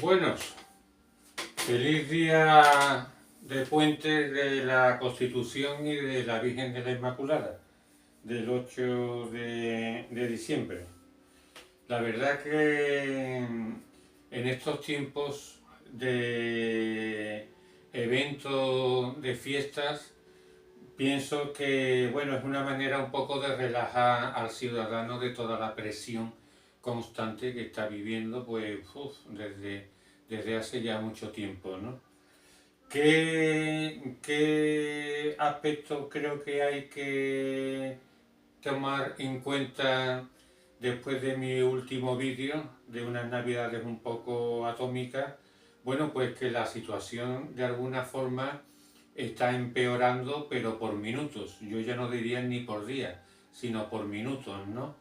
Buenos, feliz día de puente de la Constitución y de la Virgen de la Inmaculada, del 8 de diciembre. La verdad que en estos tiempos de eventos, de fiestas, pienso que bueno, es una manera un poco de relajar al ciudadano de toda la presión constante que está viviendo pues desde hace ya mucho tiempo, ¿no? ¿Qué aspectos creo que hay que tomar en cuenta después de mi último vídeo de unas navidades un poco atómicas? Bueno, pues que la situación de alguna forma está empeorando, pero por minutos. Yo ya no diría ni por día, sino por minutos, ¿no?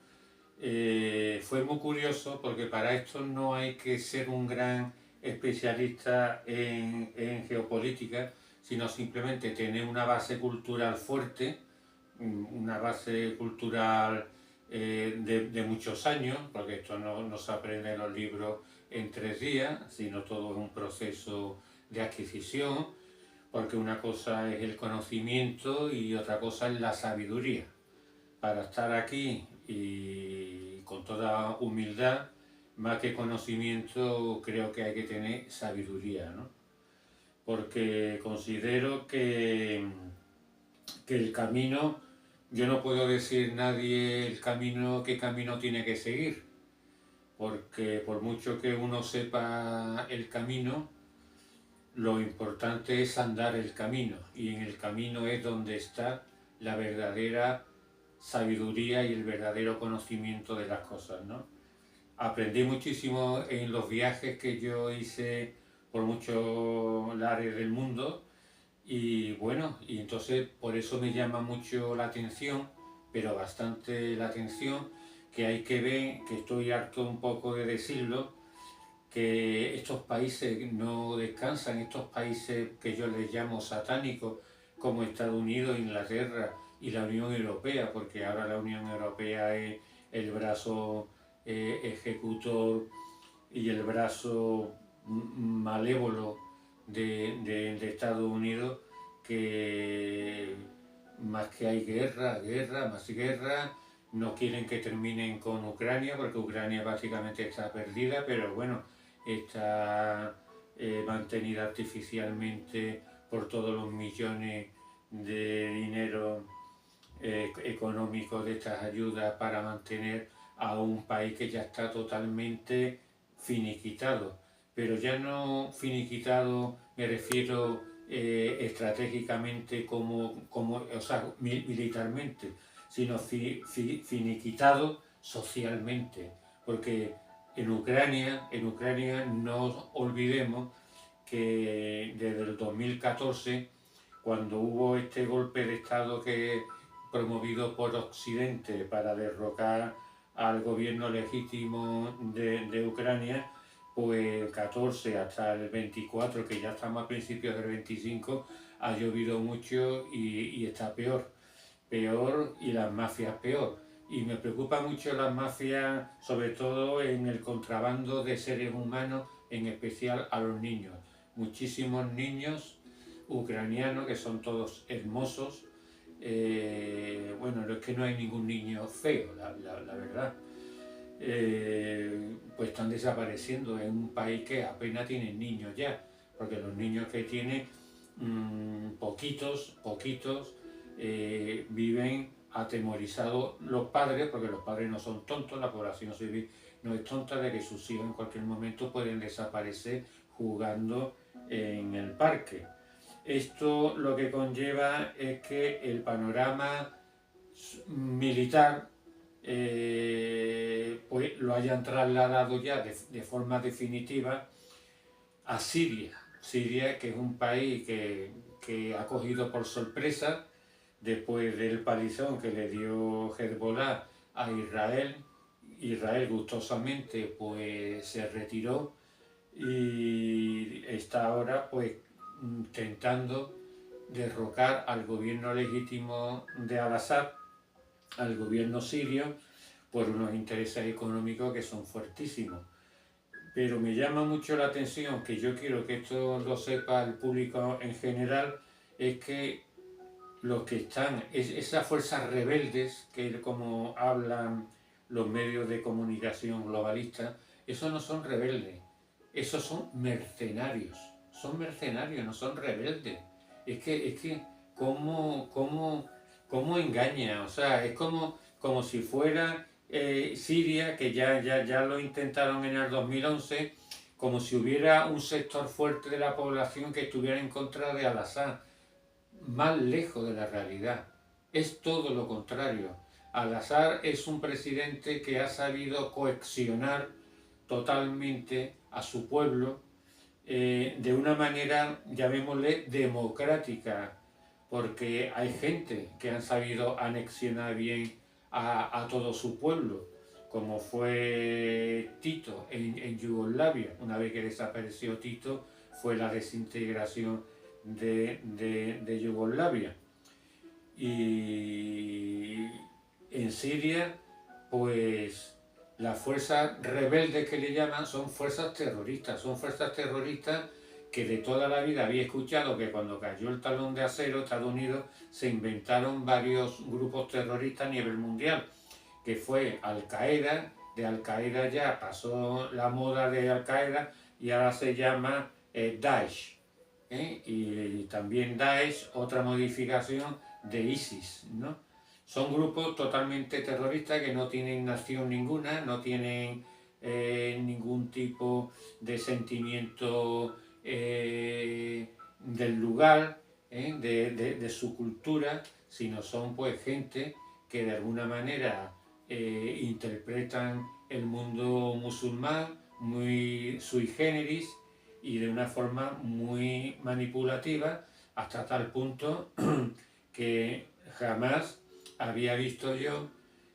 Fue muy curioso porque para esto no hay que ser un gran especialista en geopolítica, sino simplemente tener una base cultural fuerte, una base cultural de muchos años, porque esto no se aprende en los libros en 3 días, sino todo es un proceso de adquisición, porque una cosa es el conocimiento y otra cosa es la sabiduría. Para estar aquí y con toda humildad, más que conocimiento, creo que hay que tener sabiduría, ¿no? Porque considero que el camino, yo no puedo decir nadie el camino, qué camino tiene que seguir, porque por mucho que uno sepa el camino, lo importante es andar el camino, y en el camino es donde está la verdadera sabiduría y el verdadero conocimiento de las cosas, ¿no? Aprendí muchísimo en los viajes que yo hice por muchos lares del mundo y bueno, y entonces por eso me llama mucho la atención, pero bastante la atención, que hay que ver, que estoy harto un poco de decirlo, que estos países no descansan, estos países que yo les llamo satánicos, como Estados Unidos, Inglaterra y la Unión Europea, porque ahora la Unión Europea es el brazo ejecutor y el brazo malévolo de Estados Unidos, que más que hay más guerra, no quieren que terminen con Ucrania, porque Ucrania básicamente está perdida, pero bueno, está mantenida artificialmente por todos los millones de dinero económico de estas ayudas para mantener a un país que ya está totalmente finiquitado. Pero ya no finiquitado me refiero estratégicamente o sea, militarmente, sino finiquitado socialmente. Porque en Ucrania no olvidemos que desde el 2014, cuando hubo este golpe de Estado promovido por Occidente para derrocar al gobierno legítimo de Ucrania, pues 14 hasta el 24, que ya estamos a principios del 25, ha llovido mucho y está peor y las mafias peor. Y me preocupa mucho las mafias, sobre todo en el contrabando de seres humanos, en especial a los niños. Muchísimos niños ucranianos, que son todos hermosos. Bueno, es que no hay ningún niño feo, la verdad. Pues están desapareciendo. Es un país que apenas tiene niños ya, porque los niños que tiene, poquitos, viven atemorizados los padres, porque los padres no son tontos, la población civil no es tonta, de que sus hijos en cualquier momento pueden desaparecer jugando en el parque. Esto lo que conlleva es que el panorama militar pues lo hayan trasladado ya de forma definitiva a Siria. Siria, que es un país que ha cogido por sorpresa después del palizón que le dio Hezbollah a Israel. Israel gustosamente pues se retiró y está ahora pues intentando derrocar al gobierno legítimo de Al-Assad, al gobierno sirio, por unos intereses económicos que son fuertísimos. pero me llama mucho la atención, que yo quiero que esto lo sepa el público en general, es que los que están, esas fuerzas rebeldes, que como hablan los medios de comunicación globalistas, esos no son rebeldes, esos son mercenarios, no son rebeldes. Es que, ¿cómo engaña? O sea, es como si fuera Siria, que ya lo intentaron en el 2011, como si hubiera un sector fuerte de la población que estuviera en contra de Al-Assad, más lejos de la realidad. Es todo lo contrario. Al-Assad es un presidente que ha sabido coaccionar totalmente a su pueblo de una manera, llamémosle, democrática, porque hay gente que han sabido anexionar bien a todo su pueblo, como fue Tito en Yugoslavia. Una vez que desapareció Tito, fue la desintegración de Yugoslavia. Y en Siria, pues las fuerzas rebeldes que le llaman son fuerzas terroristas que de toda la vida había escuchado que cuando cayó el talón de acero, Estados Unidos se inventaron varios grupos terroristas a nivel mundial, que fue Al-Qaeda. De Al-Qaeda ya pasó la moda de Al-Qaeda y ahora se llama Daesh. Y también Daesh, otra modificación de ISIS, ¿no? Son grupos totalmente terroristas que no tienen nación ninguna, no tienen ningún tipo de sentimiento del lugar, de su cultura, sino son pues gente que de alguna manera interpretan el mundo musulmán muy sui generis y de una forma muy manipulativa, hasta tal punto que jamás había visto yo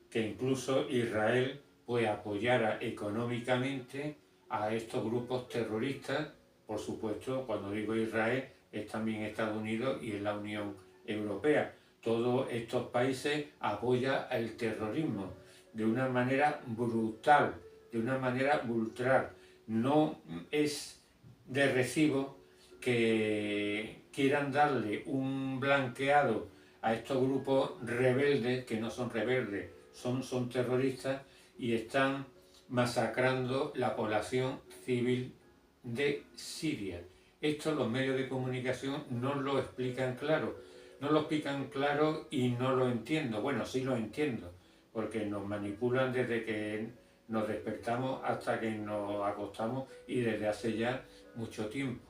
que incluso Israel pues apoyara económicamente a estos grupos terroristas. Por supuesto, cuando digo Israel es también Estados Unidos y es la Unión Europea. Todos estos países apoyan el terrorismo de una manera brutal, de una manera brutal. No es de recibo que quieran darle un blanqueado a estos grupos rebeldes, que no son rebeldes, son terroristas, y están masacrando la población civil de Siria. Esto los medios de comunicación no lo explican claro. No lo explican claro y no lo entiendo. Bueno, sí lo entiendo, porque nos manipulan desde que nos despertamos hasta que nos acostamos y desde hace ya mucho tiempo.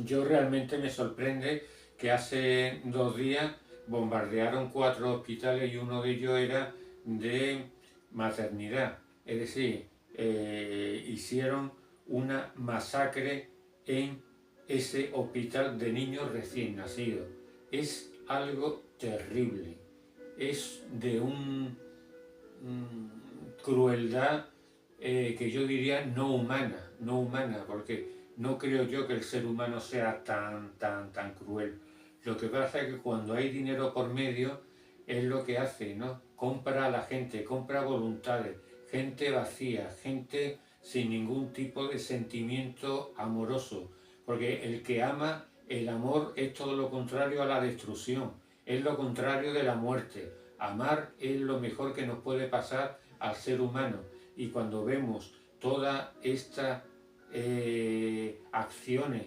Yo realmente me sorprende que hace 2 días bombardearon 4 hospitales y uno de ellos era de maternidad. Es decir, hicieron una masacre en ese hospital de niños recién nacidos. Es algo terrible. Es de una crueldad que yo diría no humana, porque no creo yo que el ser humano sea tan cruel. Lo que pasa es que cuando hay dinero por medio, es lo que hace, ¿no? Compra a la gente, compra voluntades, gente vacía, gente sin ningún tipo de sentimiento amoroso. Porque el que ama, el amor es todo lo contrario a la destrucción, es lo contrario de la muerte. Amar es lo mejor que nos puede pasar al ser humano. Y cuando vemos todas estas acciones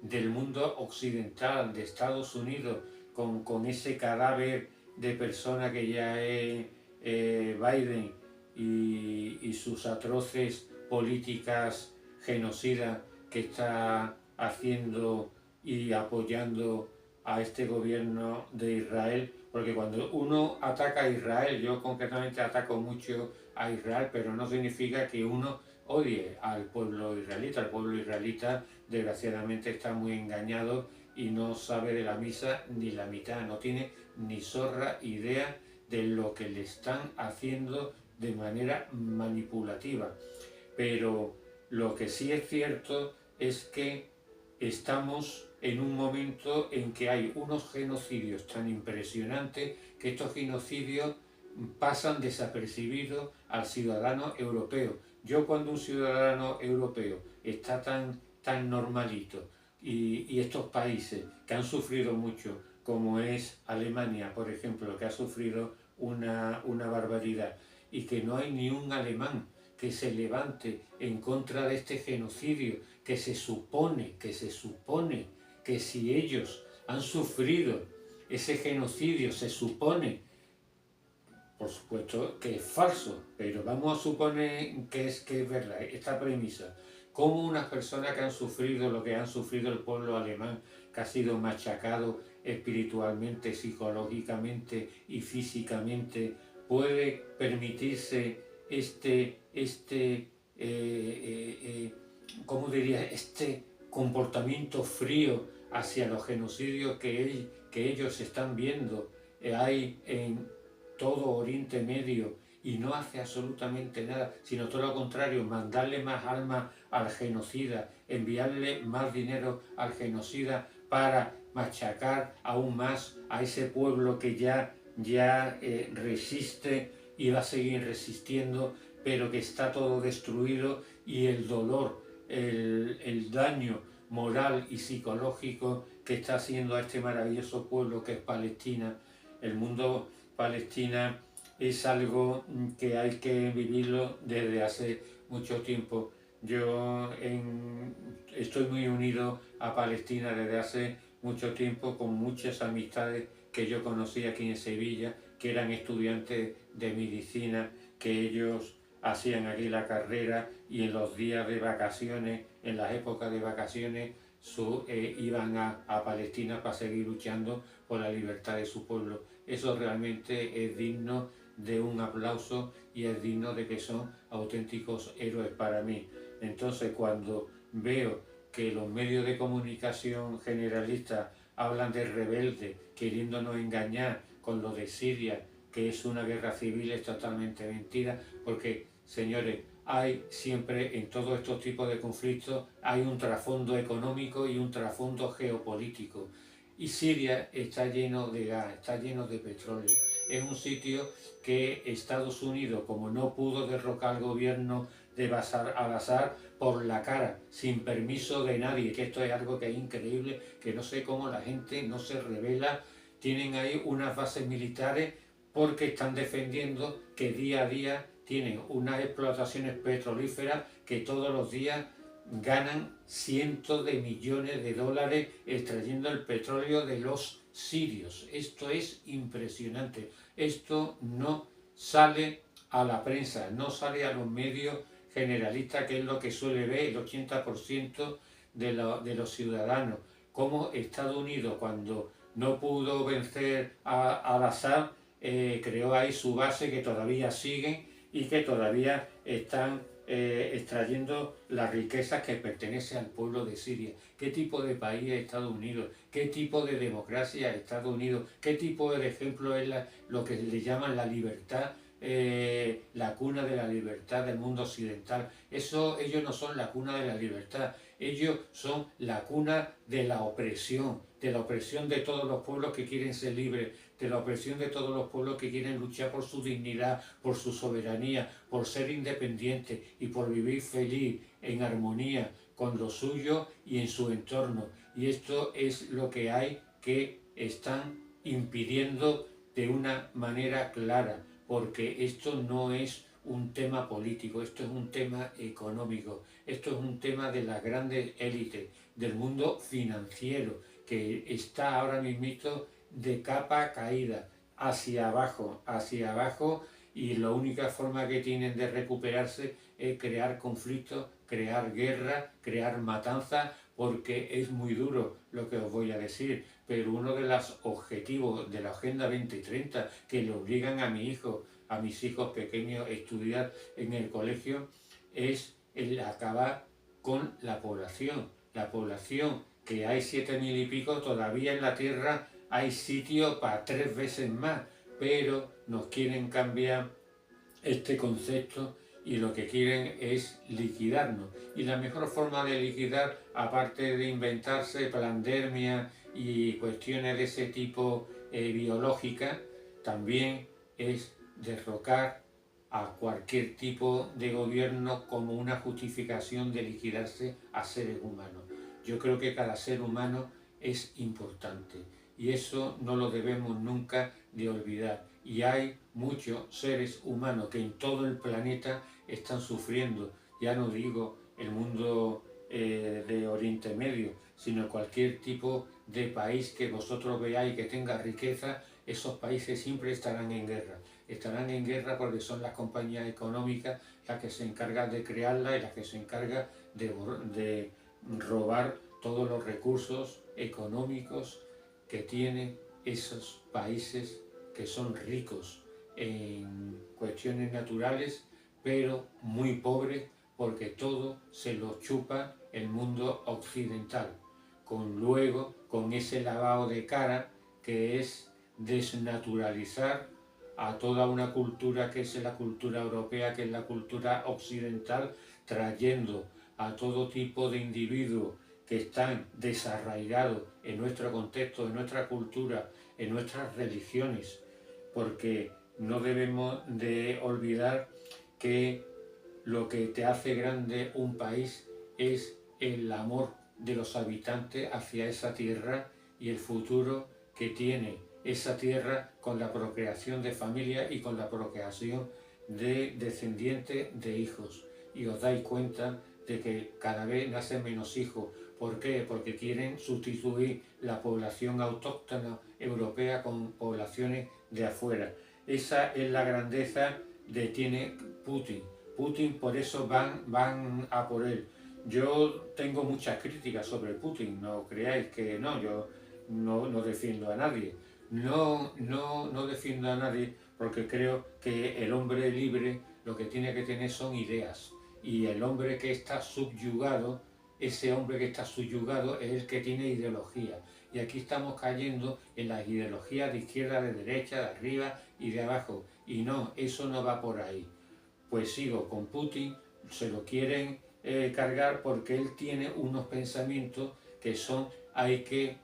del mundo occidental, de Estados Unidos, con ese cadáver de persona que ya es Biden y sus atroces políticas genocidas que está haciendo y apoyando a este gobierno de Israel, porque cuando uno ataca a Israel, yo concretamente ataco mucho a Israel, pero no significa que uno odie al pueblo israelita. El pueblo israelita desgraciadamente está muy engañado y no sabe de la misa ni la mitad, no tiene ni zorra idea de lo que le están haciendo de manera manipulativa. Pero lo que sí es cierto es que estamos en un momento en que hay unos genocidios tan impresionantes que estos genocidios pasan desapercibidos al ciudadano europeo, Yo cuando un ciudadano europeo está tan normalito y estos países que han sufrido mucho, como es Alemania, por ejemplo, que ha sufrido una barbaridad, y que no hay ni un alemán que se levante en contra de este genocidio, que se supone que si ellos han sufrido ese genocidio, se supone, por supuesto que es falso, pero vamos a suponer que es verdad esta premisa. Como unas personas que han sufrido lo que han sufrido el pueblo alemán, que ha sido machacado espiritualmente, psicológicamente y físicamente, puede permitirse ¿cómo diría? Este comportamiento frío hacia los genocidios que ellos están viendo hay en todo Oriente Medio, y no hace absolutamente nada, sino todo lo contrario, mandarle más armas al genocida, enviarle más dinero al genocida para machacar aún más a ese pueblo que ya resiste y va a seguir resistiendo, pero que está todo destruido, y el dolor, el daño moral y psicológico que está haciendo a este maravilloso pueblo que es Palestina. El mundo Palestina es algo que hay que vivirlo desde hace mucho tiempo. Estoy muy unido a Palestina desde hace mucho tiempo, con muchas amistades que yo conocí aquí en Sevilla, que eran estudiantes de medicina, que ellos hacían aquí la carrera, y en los días de vacaciones, en las épocas de vacaciones, iban a Palestina para seguir luchando por la libertad de su pueblo. Eso realmente es digno de un aplauso y es digno de que son auténticos héroes para mí. Entonces, cuando veo que los medios de comunicación generalistas hablan de rebeldes queriéndonos engañar con lo de Siria, que es una guerra civil, es totalmente mentira, porque, señores, hay siempre en todos estos tipos de conflictos hay un trasfondo económico y un trasfondo geopolítico. Y Siria está lleno de gas, está lleno de petróleo. Es un sitio que Estados Unidos, como no pudo derrocar al gobierno de Bashar al-Assad por la cara, sin permiso de nadie, que esto es algo que es increíble, que no sé cómo la gente no se rebela. Tienen ahí unas bases militares porque están defendiendo que día a día tienen unas explotaciones petrolíferas que todos los días ganan cientos de millones de dólares extrayendo el petróleo de los sirios. Esto es impresionante. Esto no sale a la prensa, no sale a los medios generalistas, que es lo que suele ver el 80% de los ciudadanos. Como Estados Unidos, cuando no pudo vencer al Assad, creó ahí su base, que todavía siguen y que todavía están extrayendo las riquezas que pertenecen al pueblo de Siria. ¿Qué tipo de país es Estados Unidos? ¿Qué tipo de democracia es Estados Unidos? ¿Qué tipo de ejemplo es lo que le llaman la libertad, la cuna de la libertad del mundo occidental? Ellos no son la cuna de la libertad, ellos son la cuna de la opresión de todos los pueblos que quieren ser libres, de la opresión de todos los pueblos que quieren luchar por su dignidad, por su soberanía, por ser independientes y por vivir feliz, en armonía con lo suyo y en su entorno. Y esto es lo que hay, que están impidiendo de una manera clara, porque esto no es un tema político, esto es un tema económico, esto es un tema de las grandes élites, del mundo financiero, que está ahora mismo de capa caída, hacia abajo, y la única forma que tienen de recuperarse es crear conflictos, crear guerra, crear matanzas, porque es muy duro lo que os voy a decir, pero uno de los objetivos de la Agenda 2030, que le obligan a mis hijos pequeños a estudiar en el colegio, es el acabar con la población. La población, que hay 7.000 y pico, todavía en la Tierra hay sitio para 3 veces más, pero nos quieren cambiar este concepto y lo que quieren es liquidarnos. Y la mejor forma de liquidar, aparte de inventarse pandemia y cuestiones de ese tipo biológicas, también es derrocar a cualquier tipo de gobierno como una justificación de liquidarse a seres humanos. Yo creo que cada ser humano es importante y eso no lo debemos nunca de olvidar. Y hay muchos seres humanos que en todo el planeta están sufriendo, ya no digo el mundo de Oriente Medio, sino cualquier tipo de país que vosotros veáis que tenga riqueza, esos países siempre estarán en guerra. Estarán en guerra porque son las compañías económicas las que se encargan de crearla y las que se encargan de robar todos los recursos económicos que tienen esos países que son ricos en cuestiones naturales, pero muy pobres porque todo se lo chupa el mundo occidental, con ese lavado de cara que es desnaturalizar a toda una cultura que es la cultura europea, que es la cultura occidental, trayendo a todo tipo de individuos que están desarraigados en nuestro contexto, en nuestra cultura, en nuestras religiones, porque no debemos de olvidar que lo que te hace grande un país es el amor de los habitantes hacia esa tierra y el futuro que tiene esa tierra con la procreación de familia y con la procreación de descendientes de hijos. Y os dais cuenta de que cada vez nacen menos hijos. ¿Por qué? Porque quieren sustituir la población autóctona europea con poblaciones de afuera. Esa es la grandeza que tiene Putin. Putin, por eso van a por él. Yo tengo muchas críticas sobre Putin, no creáis que no, yo no defiendo a nadie. No defiendo a nadie porque creo que el hombre libre lo que tiene que tener son ideas. Y el hombre que está subyugado, ese hombre que está subyugado es el que tiene ideología. Y aquí estamos cayendo en las ideologías de izquierda, de derecha, de arriba y de abajo. Y no, eso no va por ahí. Pues sigo con Putin, se lo quieren cargar porque él tiene unos pensamientos que son hay que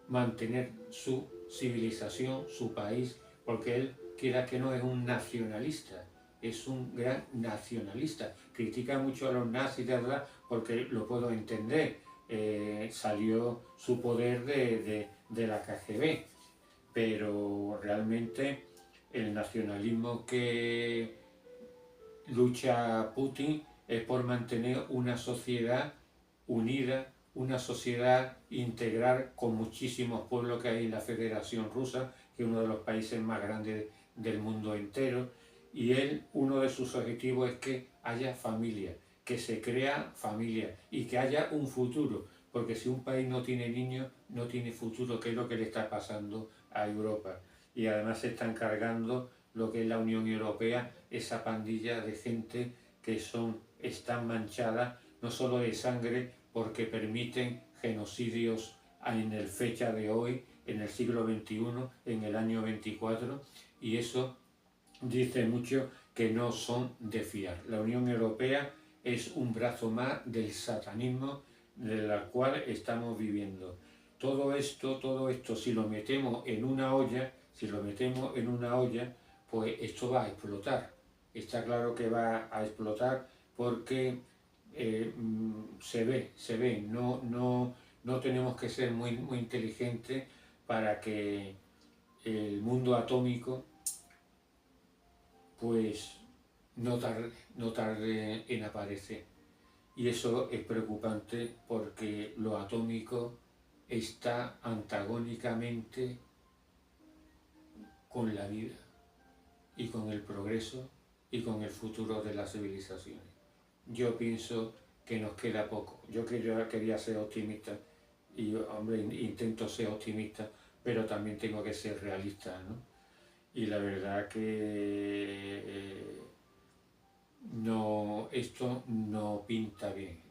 mantener su civilización, su país, porque él, quiera que no, es un nacionalista, es un gran nacionalista. Critica mucho a los nazis, ¿verdad? Porque lo puedo entender, salió su poder de la KGB, pero realmente el nacionalismo que lucha Putin es por mantener una sociedad unida, una sociedad integral con muchísimos pueblos que hay en la Federación Rusa, que es uno de los países más grandes del mundo entero, y él, uno de sus objetivos es que haya familia, que se crea familia y que haya un futuro, porque si un país no tiene niños, no tiene futuro, que es lo que le está pasando a Europa. Y además se están cargando lo que es la Unión Europea, esa pandilla de gente que están manchadas no solo de sangre, porque permiten genocidios en el fecha de hoy, en el siglo XXI, en el año 24, y eso dice mucho que no son de fiar. La Unión Europea es un brazo más del satanismo de la cual estamos viviendo. Todo esto, si lo metemos en una olla, pues esto va a explotar. Está claro que va a explotar porque se ve, no tenemos que ser muy inteligentes para que el mundo atómico pues no tarde en aparecer. Y eso es preocupante porque lo atómico está antagónicamente con la vida y con el progreso y con el futuro de las civilizaciones. Yo pienso que nos queda poco. Yo quería ser optimista y, hombre, intento ser optimista, pero también tengo que ser realista, ¿no? Y la verdad que no, esto no pinta bien.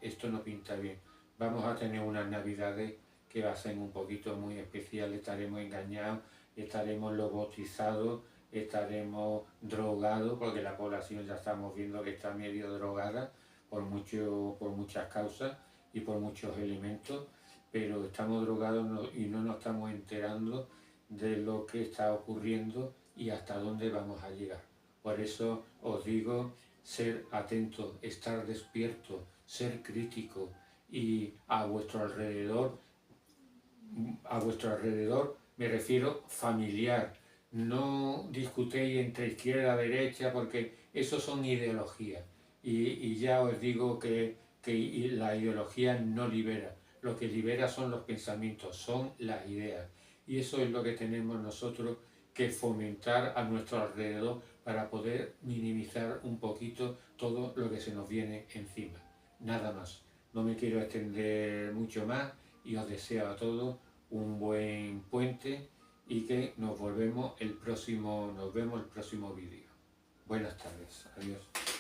Vamos a tener unas navidades que va a ser un poquito muy especial, estaremos engañados, estaremos lobotizados, estaremos drogados, porque la población ya estamos viendo que está medio drogada por muchas causas y por muchos elementos, pero estamos drogados y no nos estamos enterando de lo que está ocurriendo y hasta dónde vamos a llegar. Por eso os digo, ser atento, estar despierto, ser crítico y a vuestro alrededor me refiero familiar. No discutéis entre izquierda y derecha porque eso son ideologías. Y ya os digo que la ideología no libera. Lo que libera son los pensamientos, son las ideas. Y eso es lo que tenemos nosotros que fomentar a nuestro alrededor para poder minimizar un poquito todo lo que se nos viene encima. Nada más. No me quiero extender mucho más y os deseo a todos un buen puente y que nos vemos el próximo vídeo. Buenas tardes. Adiós.